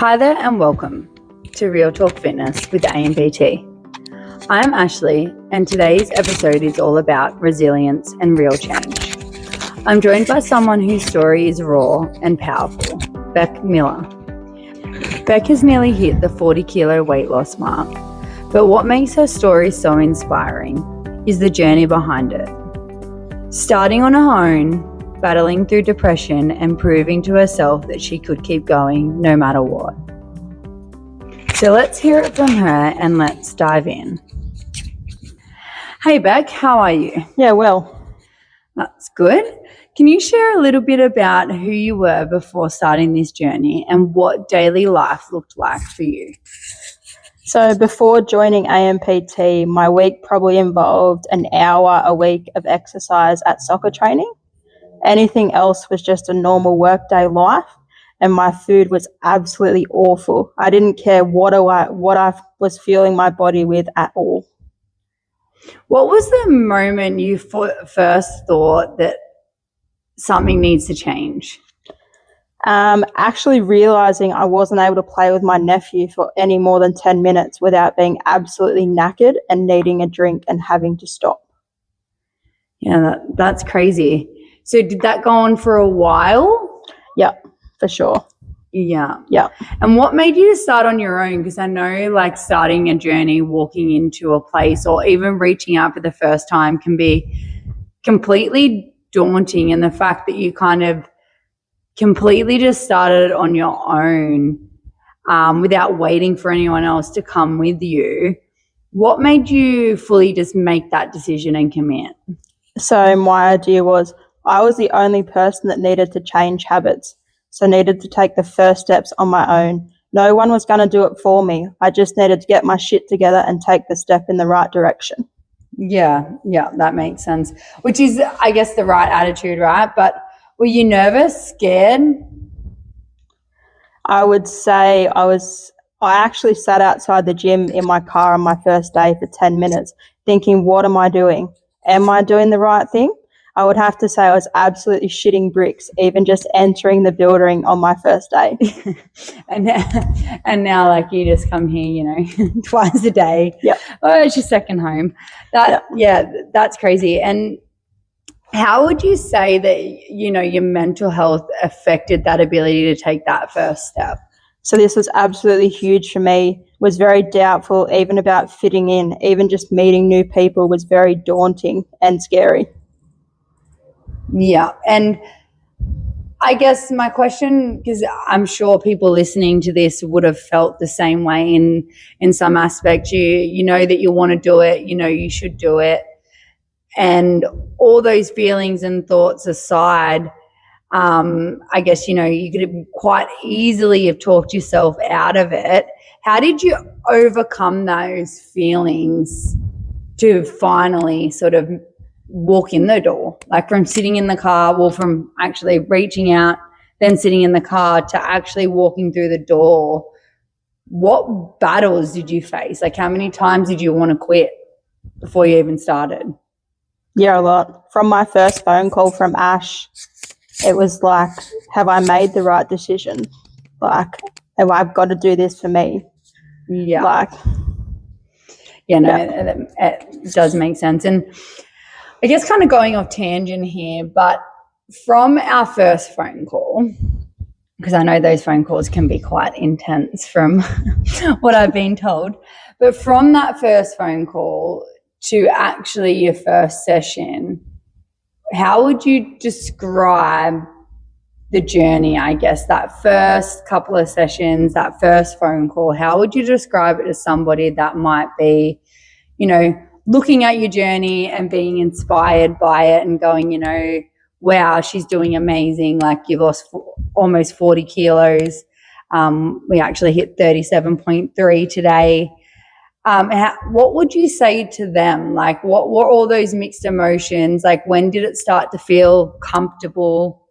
Hi there and welcome to Real Talk Fitness with ANPT. I'm Ashleigh and today's episode is all about resilience and real change. I'm joined by someone whose story is raw and powerful, Bec Miller. Bec has nearly hit the 40 kilo weight loss mark, but what makes her story so inspiring is the journey behind it. Starting on her own, battling through depression and proving to herself that she could keep going no matter what. So let's hear it from her and let's dive in. Hey Bec, how are you? Yeah, well. That's good. Can you share a little bit about who you were before starting this journey and what daily life looked like for you? So before joining ANPT, my week probably involved an hour a week of exercise at soccer training. Anything else was just a normal workday life, and my food was absolutely awful. I didn't care what I was fueling my body with at all. What was the moment you first thought that something needs to change? Actually realising I wasn't able to play with my nephew for any more than 10 minutes without being absolutely knackered and needing a drink and having to stop. Yeah, that's crazy. So did that go on for a while? Yeah, for sure. Yeah. Yeah. And what made you start on your own? Because I know like starting a journey, walking into a place or even reaching out for the first time can be completely daunting. And the fact that you kind of completely just started on your own without waiting for anyone else to come with you, what made you fully just make that decision and commit? So my idea was I was the only person that needed to change habits, so needed to take the first steps on my own. No one was going to do it for me. I just needed to get my shit together and take the step in the right direction. Yeah, that makes sense. Which is, I guess, the right attitude, right? But were you nervous, scared? I would say I actually sat outside the gym in my car on my first day for 10 minutes thinking, what am I doing? Am I doing the right thing? I would have to say I was absolutely shitting bricks, even just entering the building on my first day. and now like you just come here, twice a day. Yeah. Oh, it's your second home. That's crazy. And how would you say that, your mental health affected that ability to take that first step? So this was absolutely huge for me. Was very doubtful, even about fitting in. Even just meeting new people was very daunting and scary. Yeah. And I guess my question, because I'm sure people listening to this would have felt the same way in some aspect. You know that you want to do it, you should do it. And all those feelings and thoughts aside, I guess, you could quite easily have talked yourself out of it. How did you overcome those feelings to finally sort of walk in the door? Like from sitting in the car, from actually reaching out, then sitting in the car to actually walking through the door. What battles did you face? Like how many times did you want to quit before you even started? Yeah, a lot. From my first phone call from Ash, it was like, have I made the right decision? Like, have I got to do this for me? Yeah. It does make sense. And I guess kind of going off tangent here, but from our first phone call, because I know those phone calls can be quite intense from what I've been told, but from that first phone call to actually your first session, how would you describe the journey, I guess, that first couple of sessions, that first phone call? How would you describe it to somebody that might be, looking at your journey and being inspired by it and going, wow, she's doing amazing. Like you've lost almost 40 kilos. We actually hit 37.3 today. What would you say to them? Like what were all those mixed emotions? Like when did it start to feel comfortable?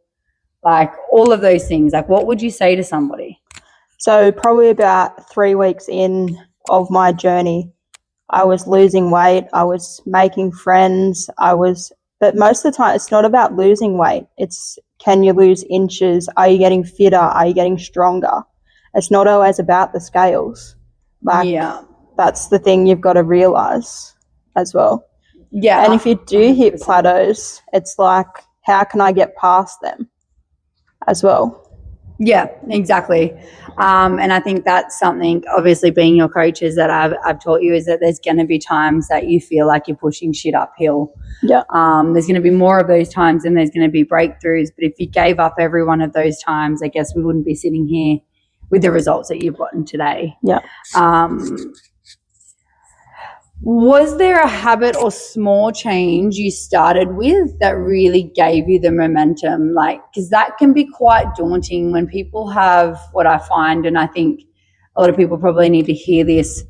Like all of those things. Like what would you say to somebody? So probably about 3 weeks in of my journey, I was losing weight. I was making friends. But most of the time it's not about losing weight. It's can you lose inches? Are you getting fitter? Are you getting stronger? It's not always about the scales. Like, yeah. that's the thing you've got to realise as well. Yeah. And if you do hit 100%. plateaus, it's like, how can I get past them as well? Yeah, exactly. And I think that's something, obviously being your coaches, that I've taught you, is that there's going to be times that you feel like you're pushing shit uphill. Yeah. There's going to be more of those times and there's going to be breakthroughs. But if you gave up every one of those times, I guess we wouldn't be sitting here with the results that you've gotten today. Yeah. Was there a habit or small change you started with that really gave you the momentum? Like, because that can be quite daunting when people have, what I find, and I think a lot of people probably need to hear this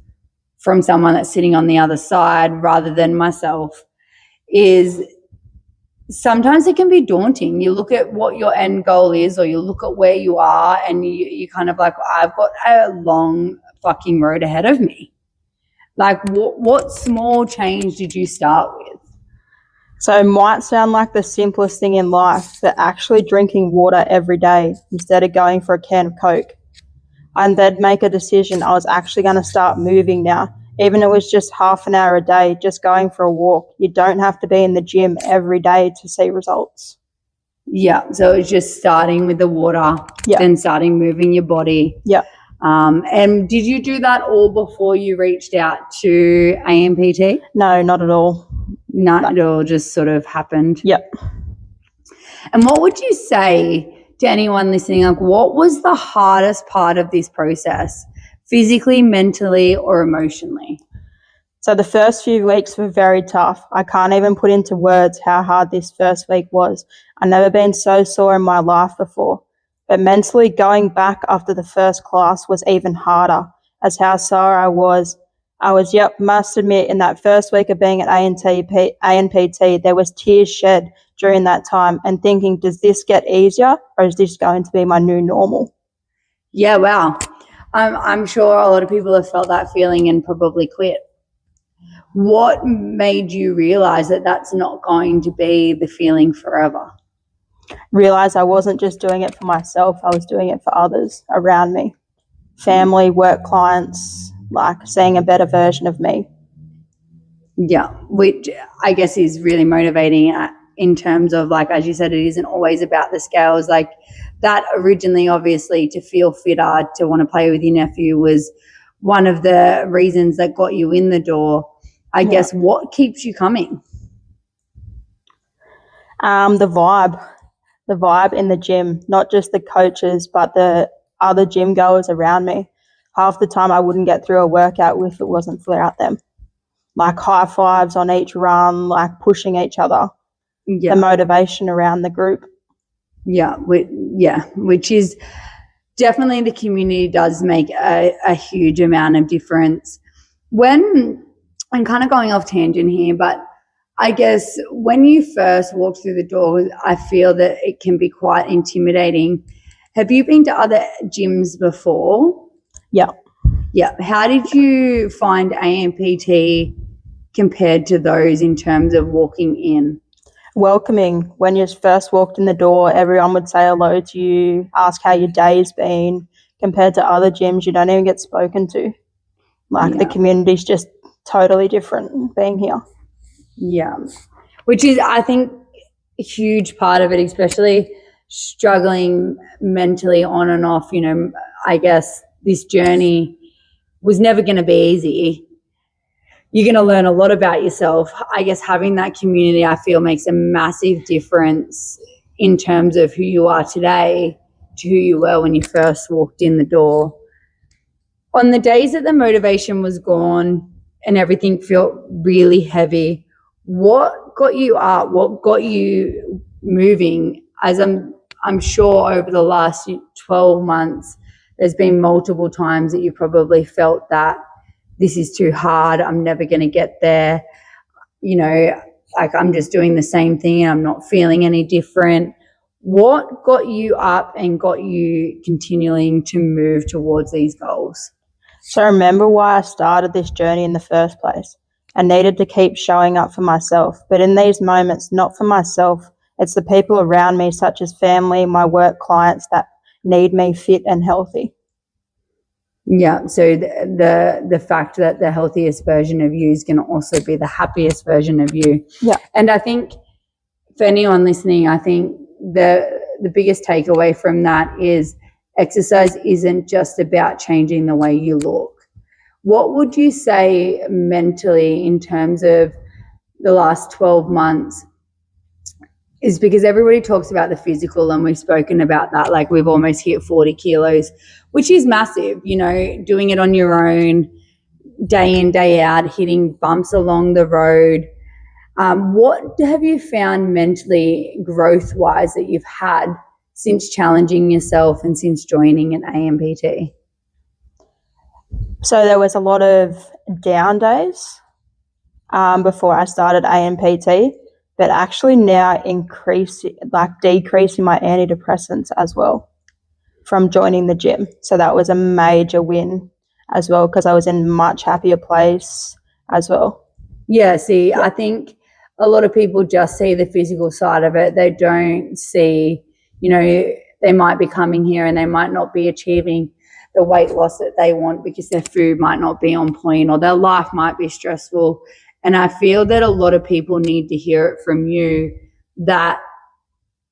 from someone that's sitting on the other side rather than myself, is sometimes it can be daunting. You look at what your end goal is, or you look at where you are, and you kind of like, I've got a long fucking road ahead of me. Like, what small change did you start with? So it might sound like the simplest thing in life, but actually drinking water every day instead of going for a can of Coke. And then make a decision, I was actually going to start moving now. Even if it was just half an hour a day, just going for a walk. You don't have to be in the gym every day to see results. Yeah, so it's just starting with the water, then starting moving your body. Yeah. And did you do that all before you reached out to ANPT? No, not at all. No, it all just sort of happened. Yep. And what would you say to anyone listening? Like, what was the hardest part of this process, physically, mentally, or emotionally? So the first few weeks were very tough. I can't even put into words how hard this first week was. I've never been so sore in my life before. But mentally, going back after the first class was even harder, as how sore I was, must admit, in that first week of being at ANPT, there was tears shed during that time and thinking, does this get easier or is this going to be my new normal? Yeah, wow. I'm sure a lot of people have felt that feeling and probably quit. What made you realize that that's not going to be the feeling forever? Realize I wasn't just doing it for myself, I was doing it for others around me. Family, work clients, like seeing a better version of me. Yeah, which I guess is really motivating in terms of, like, as you said, it isn't always about the scales. Like, that originally, obviously, to feel fitter, to want to play with your nephew was one of the reasons that got you in the door. I guess, what keeps you coming? The vibe in the gym, not just the coaches, but the other gym goers around me. Half the time I wouldn't get through a workout if it wasn't for them. Like high fives on each run, like pushing each other. Yeah. The motivation around the group. Yeah, which is definitely, the community does make a huge amount of difference. When, I'm kind of going off tangent here, but I guess when you first walk through the door, I feel that it can be quite intimidating. Have you been to other gyms before? Yeah. Yeah. How did you find ANPT compared to those in terms of walking in? Welcoming. When you first walked in the door, everyone would say hello to you, ask how your day's been. Compared to other gyms, you don't even get spoken to. Like, the community's just totally different being here. Yeah, which is, I think, a huge part of it, especially struggling mentally on and off. You know, I guess this journey was never going to be easy. You're going to learn a lot about yourself. I guess having that community, I feel, makes a massive difference in terms of who you are today to who you were when you first walked in the door. On the days that the motivation was gone and everything felt really heavy, what got you up? What got you moving? As I'm sure over the last 12 months, there's been multiple times that you probably felt that this is too hard. I'm never going to get there. You know, like, I'm just doing the same thing and I'm not feeling any different. What got you up and got you continuing to move towards these goals? So I remember why I started this journey in the first place. I needed to keep showing up for myself. But in these moments, not for myself, it's the people around me, such as family, my work clients, that need me fit and healthy. Yeah. So the fact that the healthiest version of you is going to also be the happiest version of you. Yeah. And I think for anyone listening, I think the biggest takeaway from that is exercise isn't just about changing the way you look. What would you say mentally in terms of the last 12 months is, because everybody talks about the physical and we've spoken about that, like we've almost hit 40 kilos, which is massive, you know, doing it on your own, day in, day out, hitting bumps along the road. What have you found mentally, growth-wise, that you've had since challenging yourself and since joining an ANPT? So there was a lot of down days before I started ANPT, but actually now decreasing my antidepressants as well from joining the gym. So that was a major win as well, because I was in a much happier place as well. Yeah, see, I think a lot of people just see the physical side of it. They don't see, you know, they might be coming here and they might not be achieving the weight loss that they want because their food might not be on point or their life might be stressful. And I feel that a lot of people need to hear it from you, that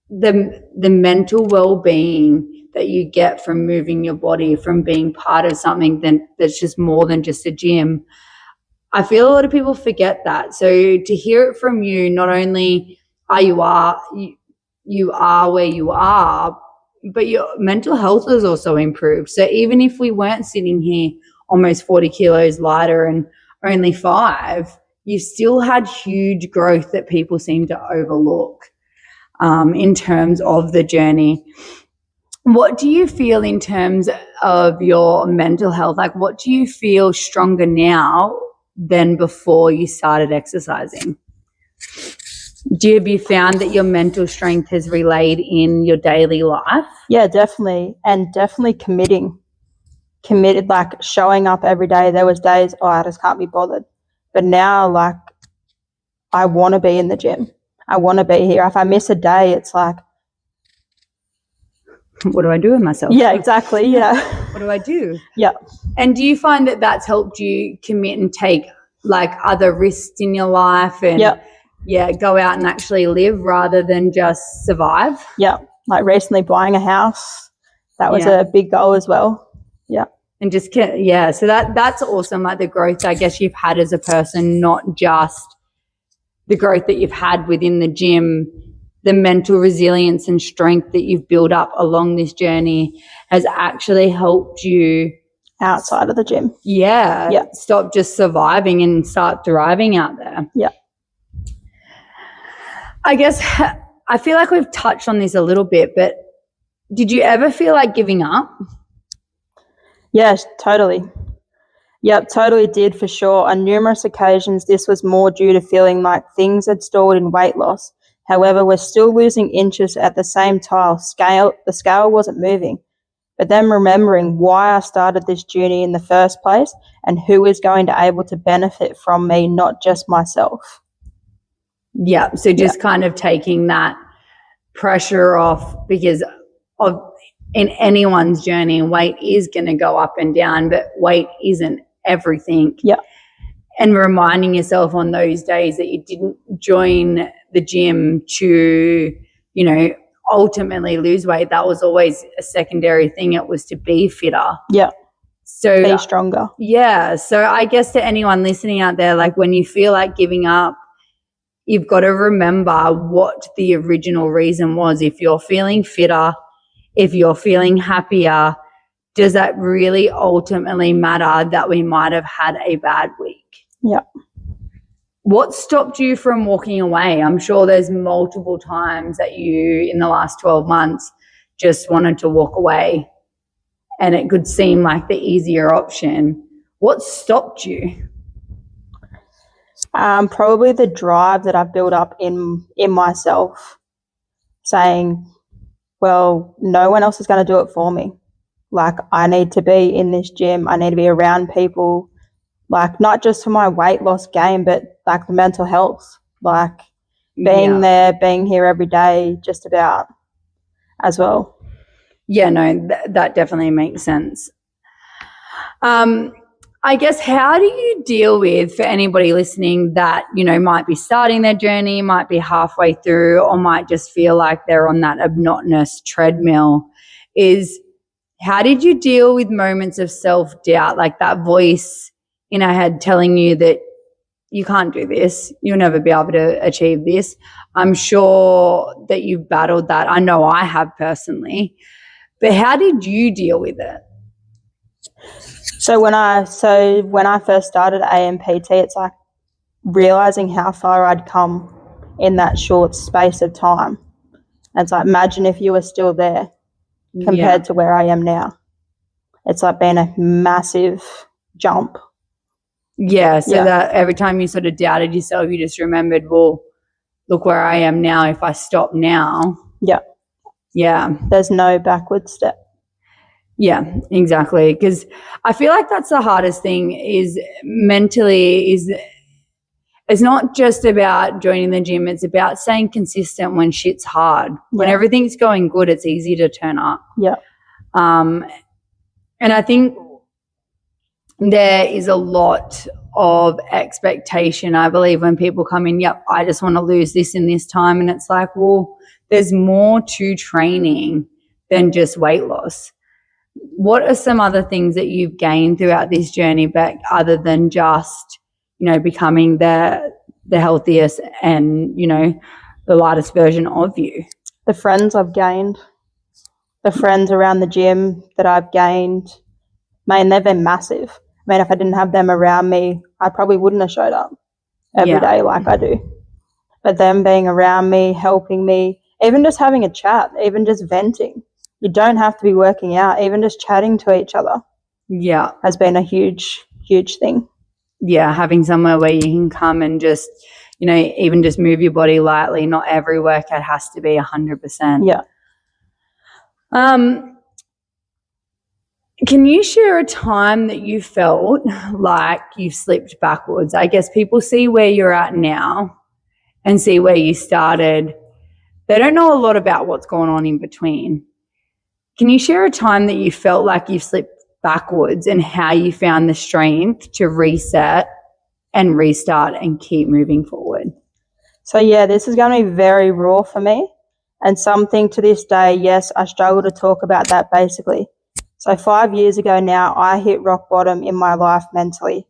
the mental well-being that you get from moving your body, from being part of something that's just more than just a gym, I feel a lot of people forget that. So to hear it from you, not only you are where you are, but your mental health has also improved. So even if we weren't sitting here almost 40 kilos lighter and only 5, you still had huge growth that people seem to overlook in terms of the journey. What do you feel in terms of your mental health? Like, what do you feel stronger now than before you started exercising? Have you found that your mental strength has relayed in your daily life? Yeah, definitely. And definitely committed, like showing up every day. There was days, I just can't be bothered. But now, like, I want to be in the gym. I want to be here. If I miss a day, it's like, what do I do with myself? Yeah, exactly. Yeah. What do I do? Yeah. And do you find that that's helped you commit and take like other risks in your life and go out and actually live rather than just survive? Yeah. Like recently buying a house, that was a big goal as well. Yeah. And just, so that's awesome. Like the growth, I guess, you've had as a person, not just the growth that you've had within the gym, the mental resilience and strength that you've built up along this journey has actually helped you outside of the gym. Yeah. Stop just surviving and start thriving out there. Yeah. I guess I feel like we've touched on this a little bit, but did you ever feel like giving up? Yes, totally. Yep, totally did, for sure. On numerous occasions, this was more due to feeling like things had stalled in weight loss. However, we're still losing inches at the same time. The scale wasn't moving. But then remembering why I started this journey in the first place and who is going to able to benefit from me, not just myself. Yeah, so just kind of taking that pressure off, because in anyone's journey, weight is going to go up and down, but weight isn't everything. Yeah. And reminding yourself on those days that you didn't join the gym to, you know, ultimately lose weight. That was always a secondary thing. It was to be fitter. Yeah. So be stronger. Yeah. So I guess to anyone listening out there, like when you feel like giving up, you've got to remember what the original reason was. If you're feeling fitter, if you're feeling happier, does that really ultimately matter that we might have had a bad week? Yeah. What stopped you from walking away? I'm sure there's multiple times that you, in the last 12 months, just wanted to walk away and it could seem like the easier option. What stopped you? Probably the drive that I've built up in myself, saying, well, no one else is going to do it for me. Like, I need to be in this gym. I need to be around people, like, not just for my weight loss gain, but like the mental health, like being there, being here every day, just about as well. Yeah, no, that definitely makes sense. I guess, how do you deal with, for anybody listening that, might be starting their journey, might be halfway through, or might just feel like they're on that monotonous treadmill, is how did you deal with moments of self-doubt, like that voice in our head telling you that you can't do this, you'll never be able to achieve this? I'm sure that you've battled that. I know I have personally. But how did you deal with it? So when I first started ANPT, it's like realizing how far I'd come in that short space of time. And it's like, imagine if you were still there compared to where I am now. It's like been a massive jump. Yeah, so that every time you sort of doubted yourself, you just remembered, well, look where I am now. If I stop now. Yeah. There's no backward step. Yeah, exactly. Because I feel like that's the hardest thing is mentally is it's not just about joining the gym. It's about staying consistent when shit's hard. When everything's going good, it's easy to turn up. Yeah. And I think there is a lot of expectation, I believe, when people come in, I just want to lose this in this time. And it's like, well, there's more to training than just weight loss. What are some other things that you've gained throughout this journey, Bec, other than just, becoming the healthiest and, the lightest version of you? The friends I've gained, the friends around the gym that I've gained, they've been massive. If I didn't have them around me, I probably wouldn't have showed up every day like I do. But them being around me, helping me, even just having a chat, even just venting. You don't have to be working out, even just chatting to each other. Yeah. Has been a huge, huge thing. Yeah, having somewhere where you can come and just, even just move your body lightly. Not every workout has to be 100%. Yeah. Can you share a time that you felt like you've slipped backwards? I guess people see where you're at now and see where you started. They don't know a lot about what's going on in between. Can you share a time that you felt like you've slipped backwards and how you found the strength to reset and restart and keep moving forward? So, this is going to be very raw for me, and something to this day, yes, I struggle to talk about that basically. So 5 years ago now, I hit rock bottom in my life mentally.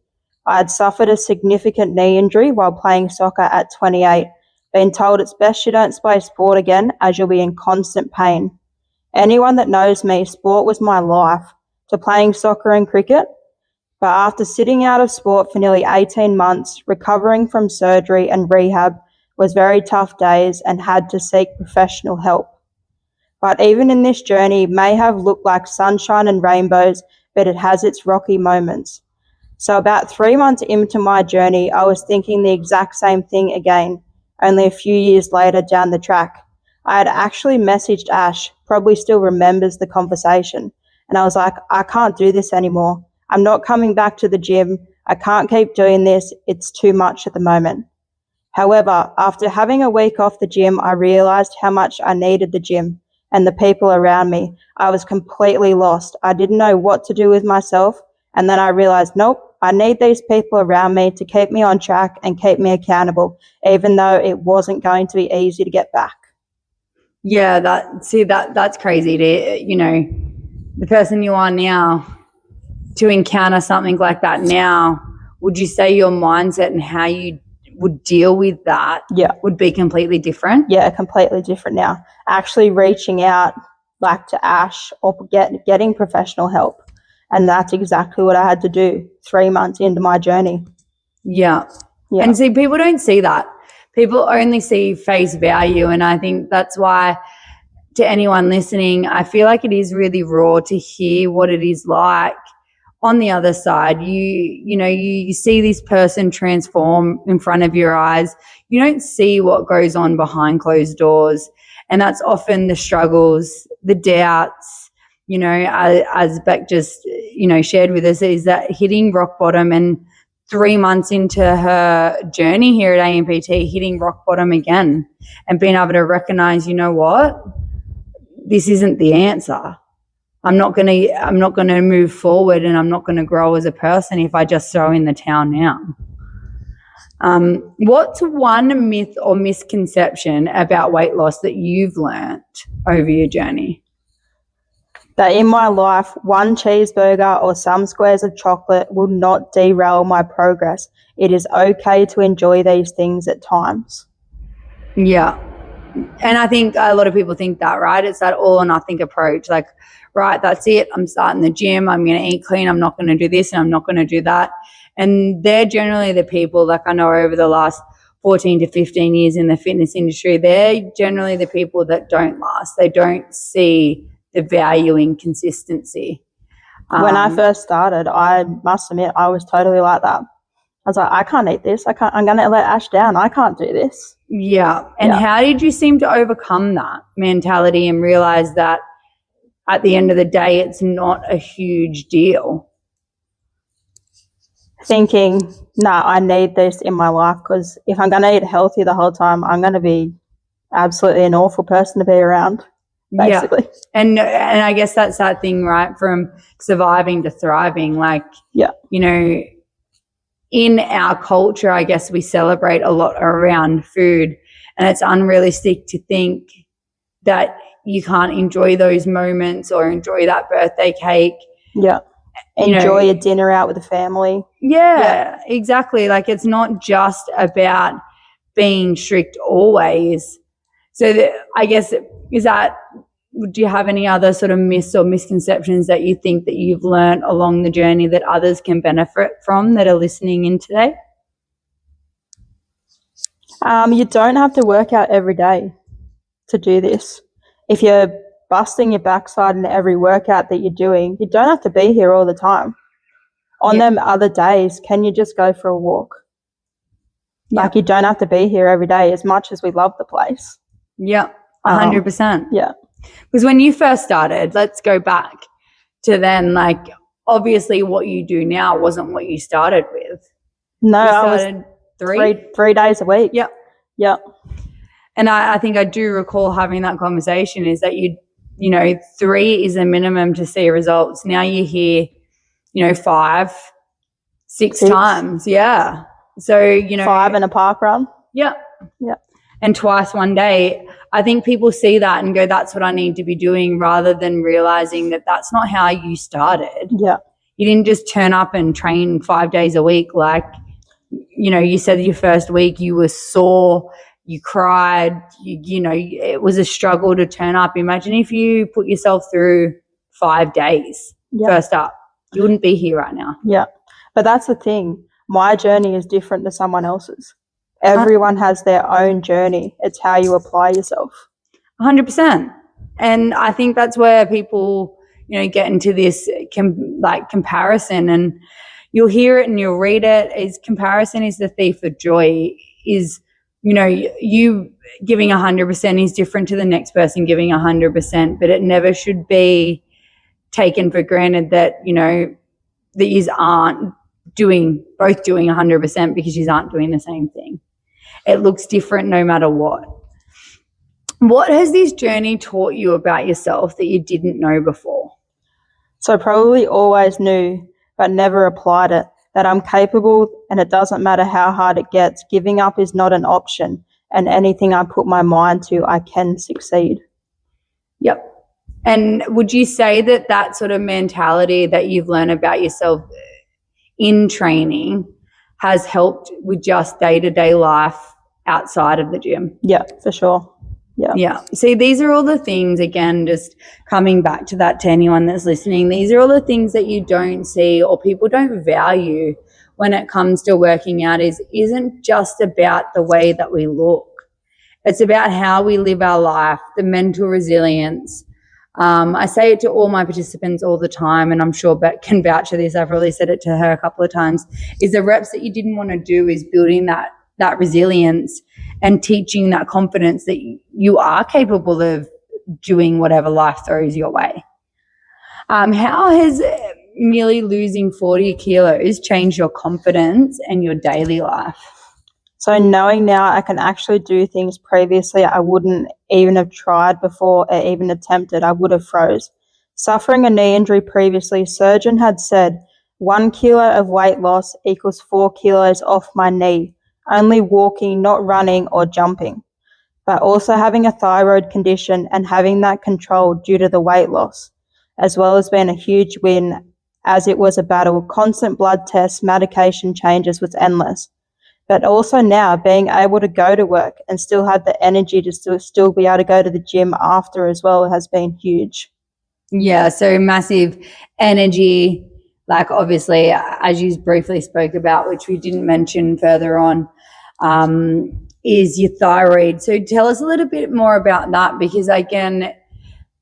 I had suffered a significant knee injury while playing soccer at 28, being told it's best you don't play sport again as you'll be in constant pain. Anyone that knows me, sport was my life, to playing soccer and cricket. But after sitting out of sport for nearly 18 months, recovering from surgery and rehab was very tough days and had to seek professional help. But even in this journey, it may have looked like sunshine and rainbows, but it has its rocky moments. So about 3 months into my journey, I was thinking the exact same thing again, only a few years later down the track. I had actually messaged Ash, probably still remembers the conversation, and I was like, I can't do this anymore. I'm not coming back to the gym. I can't keep doing this. It's too much at the moment. However, after having a week off the gym, I realized how much I needed the gym and the people around me. I was completely lost. I didn't know what to do with myself. And then I realized, nope, I need these people around me to keep me on track and keep me accountable, even though it wasn't going to be easy to get back. Yeah, that's crazy to, the person you are now, to encounter something like that now. Would you say your mindset and how you would deal with that would be completely different? Yeah, completely different now. Actually reaching out like to Ash or getting professional help. And that's exactly what I had to do 3 months into my journey. Yeah. And see, people don't see that. People only see face value. And I think that's why, to anyone listening, I feel like it is really raw to hear what it is like on the other side. You see this person transform in front of your eyes. You don't see what goes on behind closed doors. And that's often the struggles, the doubts, as Bec just, shared with us, is that hitting rock bottom, and 3 months into her journey here at ANPT, hitting rock bottom again and being able to recognize, you know what, this isn't the answer. I'm not gonna move forward, and I'm not gonna grow as a person if I just throw in the towel now. What's one myth or misconception about weight loss that you've learnt over your journey? That in my life, one cheeseburger or some squares of chocolate will not derail my progress. It is okay to enjoy these things at times. Yeah. And I think a lot of people think that, right? It's that all or nothing approach. Like, right, that's it. I'm starting the gym. I'm going to eat clean. I'm not going to do this and I'm not going to do that. And they're generally the people, like I know over the last 14 to 15 years in the fitness industry, they're generally the people that don't last. They don't see the value in consistency. When I first started, I must admit, I was totally like that. I was like, I can't eat this. I'm going to let Ash down. I can't do this. Yeah. And how did you seem to overcome that mentality and realize that at the end of the day, it's not a huge deal? Thinking, I need this in my life, because if I'm going to eat healthy the whole time, I'm going to be absolutely an awful person to be around, basically. Yeah. And I guess that's that thing, right, from surviving to thriving. Like, you know, in our culture, I guess we celebrate a lot around food, and it's unrealistic to think that you can't enjoy those moments or enjoy that birthday cake. Yeah. Enjoy a dinner out with the family. Yeah, exactly. Like, it's not just about being strict always. So I guess, do you have any other sort of myths or misconceptions that you think that you've learned along the journey that others can benefit from that are listening in today? You don't have to work out every day to do this. If you're busting your backside in every workout that you're doing, you don't have to be here all the time. On them other days, can you just go for a walk? Like, you don't have to be here every day, as much as we love the place. Yeah, 100%. Yeah. Because when you first started, let's go back to then, like, obviously what you do now wasn't what you started with. No, I was three days a week. Yep. Yep. And I think I do recall having that conversation, is that you know, 3 is a minimum to see results. Now you're here, 5, 6 times. Yeah. So, 5 in a park run. Yeah. Yeah. And twice one day. I think people see that and go, that's what I need to be doing, rather than realizing that that's not how you started. Yeah. You didn't just turn up and train 5 days a week. Like, you said your first week you were sore, you cried, it was a struggle to turn up. Imagine if you put yourself through 5 days first up, you wouldn't be here right now. Yeah. But that's the thing. My journey is different to someone else's. Everyone has their own journey. It's how you apply yourself. 100%. And I think that's where people, get into this comparison, and you'll hear it and you'll read it. Is comparison is the thief of joy. Is, you giving 100% is different to the next person giving 100%, but it never should be taken for granted that, that you aren't doing 100% because you aren't doing the same thing. It looks different no matter what. What has this journey taught you about yourself that you didn't know before? So probably always knew, but never applied it, that I'm capable, and it doesn't matter how hard it gets. Giving up is not an option, and anything I put my mind to, I can succeed. Yep. And would you say that sort of mentality that you've learned about yourself in training has helped with just day-to-day life outside of the gym? Yeah, for sure. Yeah. See, these are all the things, again, just coming back to that, to anyone that's listening, these are all the things that you don't see or people don't value when it comes to working out. Isn't just about the way that we look. It's about how we live our life, the mental resilience. I say it to all my participants all the time, and I'm sure Bec can vouch for this. I've really said it to her a couple of times, is the reps that you didn't want to do is building that resilience and teaching that confidence that you are capable of doing whatever life throws your way. How has merely losing 40 kilos changed your confidence and your daily life? So knowing now I can actually do things previously I wouldn't even have tried before or even attempted, I would have froze. Suffering a knee injury previously, surgeon had said 1 kilo of weight loss equals 4 kilos off my knee, only walking, not running or jumping. But also having a thyroid condition and having that controlled due to the weight loss, as well as being a huge win as it was a battle. Constant blood tests, medication changes was endless. But also now being able to go to work and still have the energy to still be able to go to the gym after as well has been huge. Yeah, so massive energy, like obviously, as you briefly spoke about, which we didn't mention further on, is your thyroid. So tell us a little bit more about that, because again,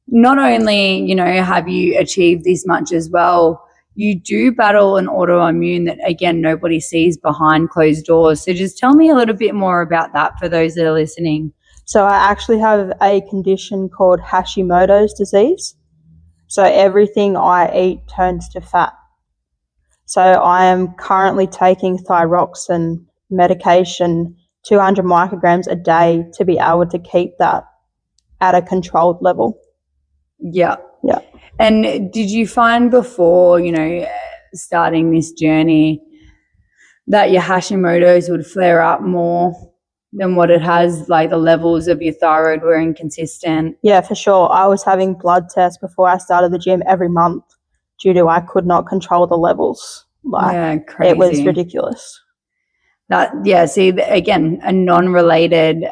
not only, have you achieved this much as well, you do battle an autoimmune that, again, nobody sees behind closed doors. So just tell me a little bit more about that for those that are listening. So I actually have a condition called Hashimoto's disease. So everything I eat turns to fat. So I am currently taking thyroxine medication, 200 micrograms a day, to be able to keep that at a controlled level. Yeah. Yeah. And did you find before, starting this journey that your Hashimoto's would flare up more than what it has, like the levels of your thyroid were inconsistent? Yeah, for sure. I was having blood tests before I started the gym every month due to I could not control the levels. Crazy. It was ridiculous. See, again, a non-related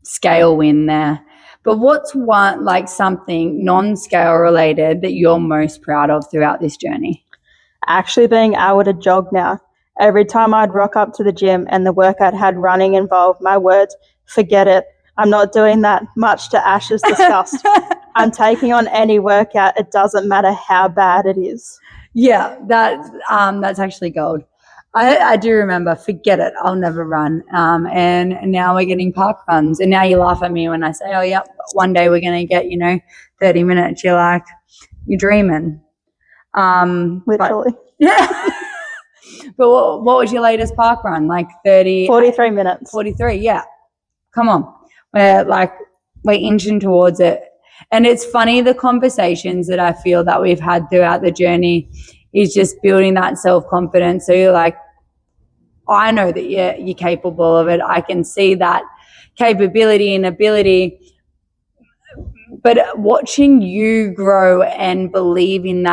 scale win there. But what's something non-scale related that you're most proud of throughout this journey? Actually being able to jog now. Every time I'd rock up to the gym and the workout had running involved, my words, forget it. I'm not doing that, much to Ash's disgust. I'm taking on any workout. It doesn't matter how bad it is. Yeah, that's actually gold. I do remember, forget it, I'll never run. And now we're getting park runs. And now you laugh at me when I say, oh, yep, one day we're going to get, 30 minutes. You're like, you're dreaming. Literally. Yeah. But what was your latest park run? Like 30? 43 minutes. 43, yeah. Come on. We're inching towards it. And it's funny, the conversations that I feel that we've had throughout the journey is just building that self-confidence. So you're like, I know that you're capable of it. I can see that capability and ability. But watching you grow and believe in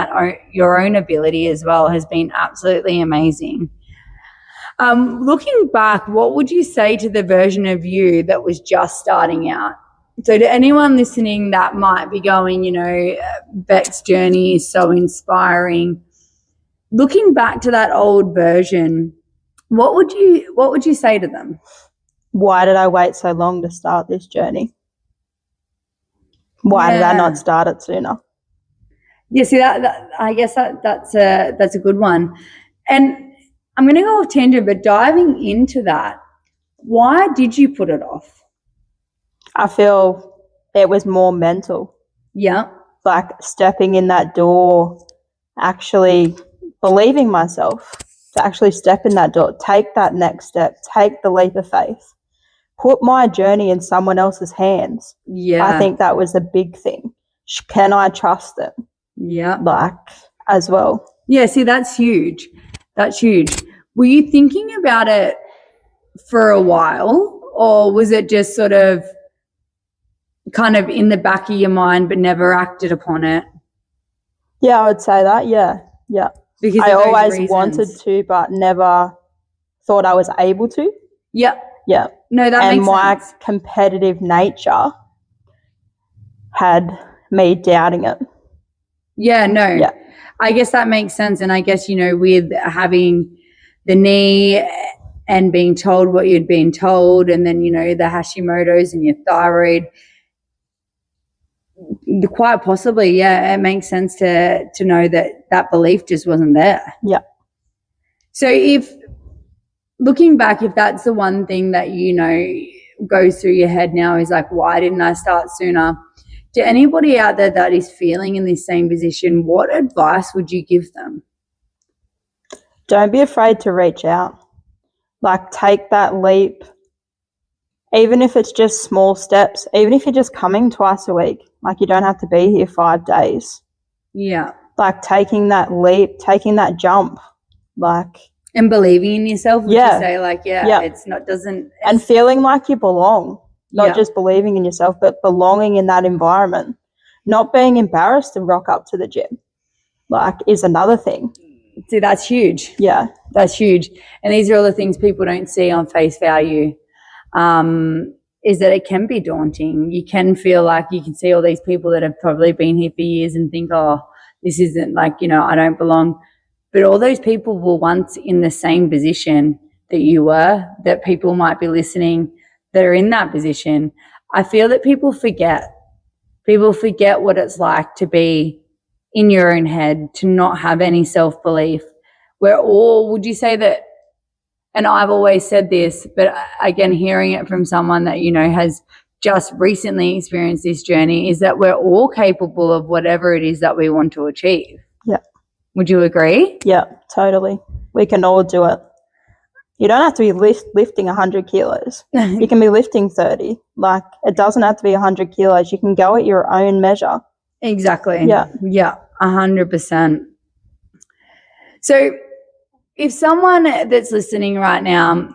your own ability as well has been absolutely amazing. Looking back, what would you say to the version of you that was just starting out? So to anyone listening that might be going, Bec's journey is so inspiring. Looking back to that old version, what would you say to them? Why did I wait so long to start this journey? Why did I not start it sooner? Yeah, see that I guess that's a good one. And I'm going to go off tangent, but diving into that, why did you put it off? I feel it was more mental. Yeah. Like stepping in that door, actually believing myself to actually step in that door, take that next step, take the leap of faith, put my journey in someone else's hands. Yeah. I think that was a big thing. Can I trust them? Yeah. As well. Yeah, see, that's huge. That's huge. Were you thinking about it for a while, or was it just sort of kind of in the back of your mind but never acted upon it? Yeah, I would say that. Yeah. Because I always wanted to, but never thought I was able to. Yeah. Yeah. No, that makes sense. And my competitive nature had me doubting it. Yeah, no. Yeah. I guess that makes sense. And I guess, with having the knee and being told what you'd been told, and then, the Hashimoto's and your thyroid, quite possibly, yeah, it makes sense to know that belief just wasn't there. Yeah. So if looking back, if that's the one thing that goes through your head now is like, why didn't I start sooner? To anybody out there that is feeling in this same position, what advice would you give them? Don't be afraid to reach out. Take that leap Even if it's just small steps, even if you're just coming twice a week, like you don't have to be here 5 days. Yeah. Like taking that leap, taking that jump, like. And believing in yourself, would Yeah. you say, like, Yeah. it's not, doesn't. And feeling like you belong, not Yeah. just believing in yourself, but belonging in that environment. Not being embarrassed to rock up to the gym, like, is another thing. See, that's huge. Yeah. That's huge. And these are all the things people don't see on face value, is that it can be daunting. You can feel like you can see all these people that have probably been here for years and think, oh, this isn't, like, you know, I don't belong. But all those people were once in the same position that you were, that people might be listening that are in that position. I feel that people forget. People forget what it's like to be in your own head, to not have any self-belief. We're all, would you say that, and I've always said this, but again, hearing it from someone that, you know, has just recently experienced this journey, is that we're all capable of whatever it is that we want to achieve. Yeah. Would you agree? Yeah, totally. We can all do it. You don't have to be lifting 100 kilos. You can be lifting 30. Like, it doesn't have to be 100 kilos. You can go at your own measure. Exactly. Yeah. Yeah, 100%. So if someone that's listening right now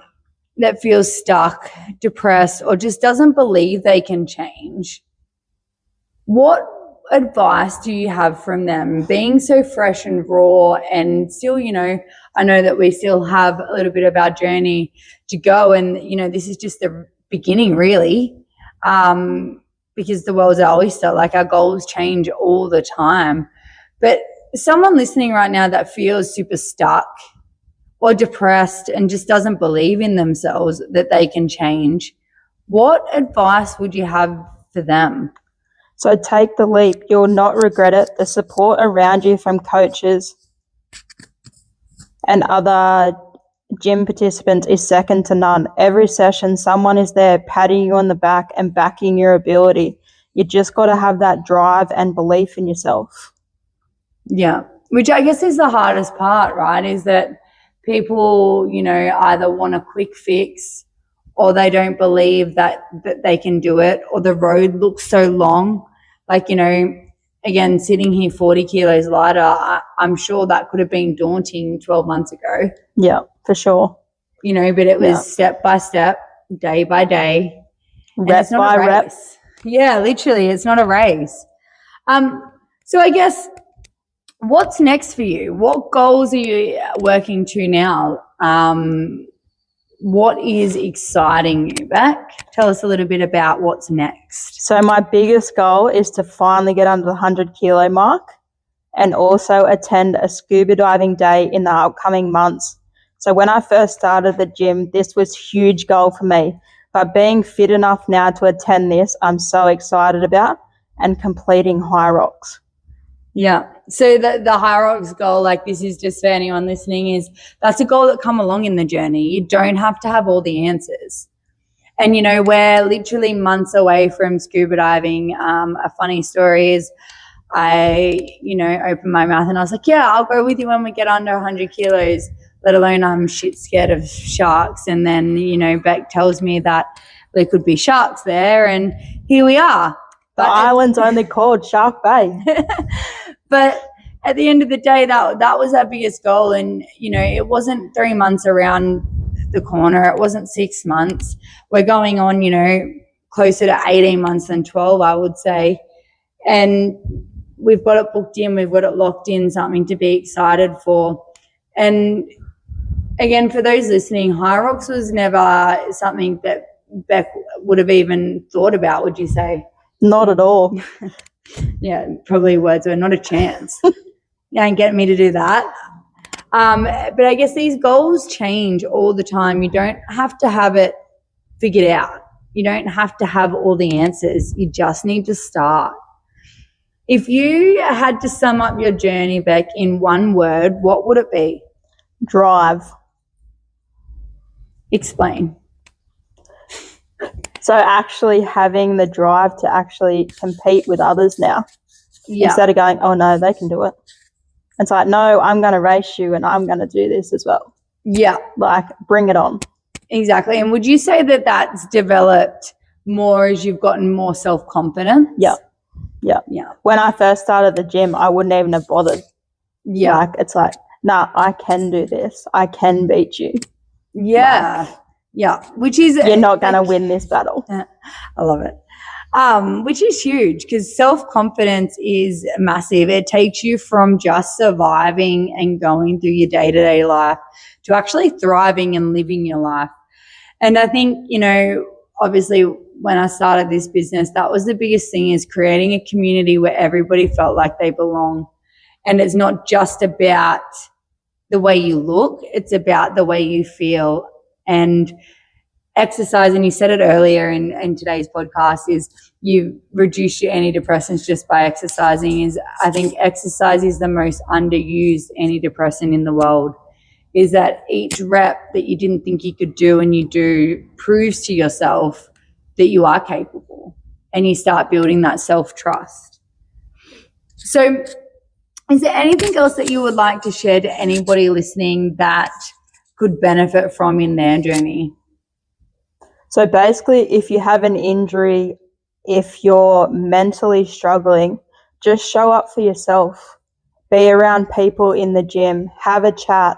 that feels stuck, depressed, or just doesn't believe they can change, what advice do you have from them, being so fresh and raw, and still, you know, I know that we still have a little bit of our journey to go, and, you know, this is just the beginning, really, because the world's our oyster. Like, our goals change all the time. But someone listening right now that feels super stuck or depressed and just doesn't believe in themselves that they can change, what advice would you have for them? So take the leap. You'll not regret it. The support around you from coaches and other gym participants is second to none. Every session, someone is there patting you on the back and backing your ability. You just got to have that drive and belief in yourself. Yeah, which I guess is the hardest part, right, is that people, you know, either want a quick fix, or they don't believe that they can do it, or the road looks so long. Like, you know, again, sitting here 40 kilos lighter, I'm sure that could have been daunting 12 months ago. Yeah, for sure. You know, but it was step by step, day by day. Rep by rep. Yeah, literally, it's not a race. So I guess, what's next for you? What goals are you working to now? What is exciting you, Bec? Tell us a little bit about what's next. So my biggest goal is to finally get under the 100 kilo mark, and also attend a scuba diving day in the upcoming months. So when I first started the gym, this was a huge goal for me. But being fit enough now to attend this, I'm so excited about, and completing high rocks. Yeah. So the high rocks goal, like, this is just for anyone listening, is that's a goal that come along in the journey. You don't have to have all the answers. And, you know, we're literally months away from scuba diving. A funny story is, I, you know, opened my mouth and I was like, yeah, I'll go with you when we get under 100 kilos, let alone I'm shit scared of sharks. And then, you know, Bec tells me that there could be sharks there, and here we are. The island's only called Shark Bay. But at the end of the day, that was our biggest goal. And, you know, it wasn't 3 months around the corner. It wasn't 6 months. We're going on, you know, closer to 18 months than 12, I would say. And we've got it booked in. We've got it locked in, something to be excited for. And again, for those listening, high rocks was never something that Bec would have even thought about, would you say? Not at all. Yeah, probably words were not a chance. You ain't getting me to do that. But I guess these goals change all the time. You don't have to have it figured out. You don't have to have all the answers. You just need to start. If you had to sum up your journey, Bec, in one word, what would it be? Drive. Explain. So actually having the drive to actually compete with others now. Yeah. Instead of going, oh, no, they can do it. It's like, no, I'm going to race you and I'm going to do this as well. Yeah. Like, bring it on. Exactly. And would you say that that's developed more as you've gotten more self-confidence? Yeah. Yeah. When I first started the gym, I wouldn't even have bothered. Yeah. Like, it's like, nah, I can do this. I can beat you. Yeah. Yeah. Which is... You're not going to win this battle. I love it. Which is huge because self-confidence is massive. It takes you from just surviving and going through your day-to-day life to actually thriving and living your life. And I think, you know, obviously when I started this business, that was the biggest thing, is creating a community where everybody felt like they belong. And it's not just about the way you look, it's about the way you feel. And exercise, and you said it earlier in today's podcast, is you reduce your antidepressants just by exercising. Is I think exercise is the most underused antidepressant in the world. Is that each rep that you didn't think you could do and you do proves to yourself that you are capable, and you start building that self-trust. So is there anything else that you would like to share to anybody listening that could benefit from in their journey? So basically, if you have an injury, if you're mentally struggling, just show up for yourself. Be around people in the gym, have a chat.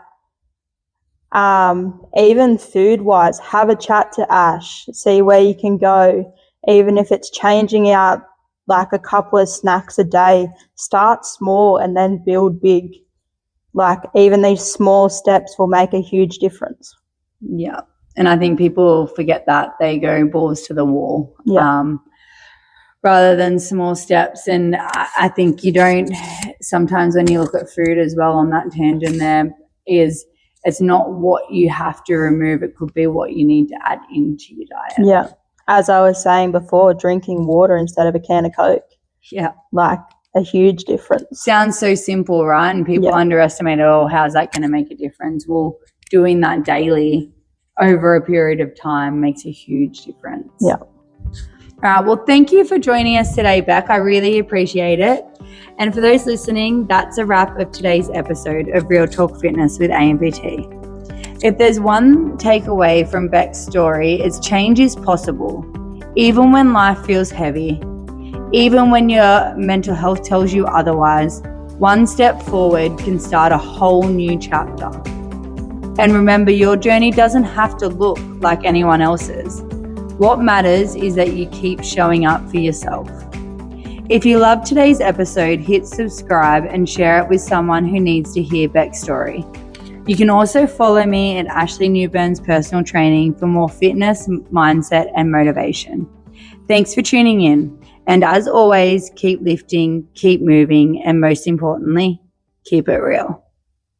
Even food-wise, have a chat to Ash, see where you can go. Even if it's changing out like a couple of snacks a day, start small and then build big. Like, even these small steps will make a huge difference. Yeah. And I think people forget that. They go balls to the wall, rather than small steps. And I think you don't, sometimes when you look at food as well, on that tangent there, is it's not what you have to remove. It could be what you need to add into your diet. Yeah. As I was saying before, drinking water instead of a can of Coke. Yeah. Like, a huge difference. Sounds so simple, right? And people underestimate, oh, how's that going to make a difference? Well, doing that daily over a period of time makes a huge difference. Yeah. All right. Well, thank you for joining us today, Bec. I really appreciate it. And for those listening, that's a wrap of today's episode of Real Talk Fitness with ANPT. If there's one takeaway from Bec's story, it's change is possible, even when life feels heavy, even when your mental health tells you otherwise. One step forward can start a whole new chapter. And remember, your journey doesn't have to look like anyone else's. What matters is that you keep showing up for yourself. If you loved today's episode, hit subscribe and share it with someone who needs to hear Bec's story. You can also follow me at Ashleigh Newburn's personal training for more fitness, mindset, and motivation. Thanks for tuning in. And as always, keep lifting, keep moving, and most importantly, keep it real.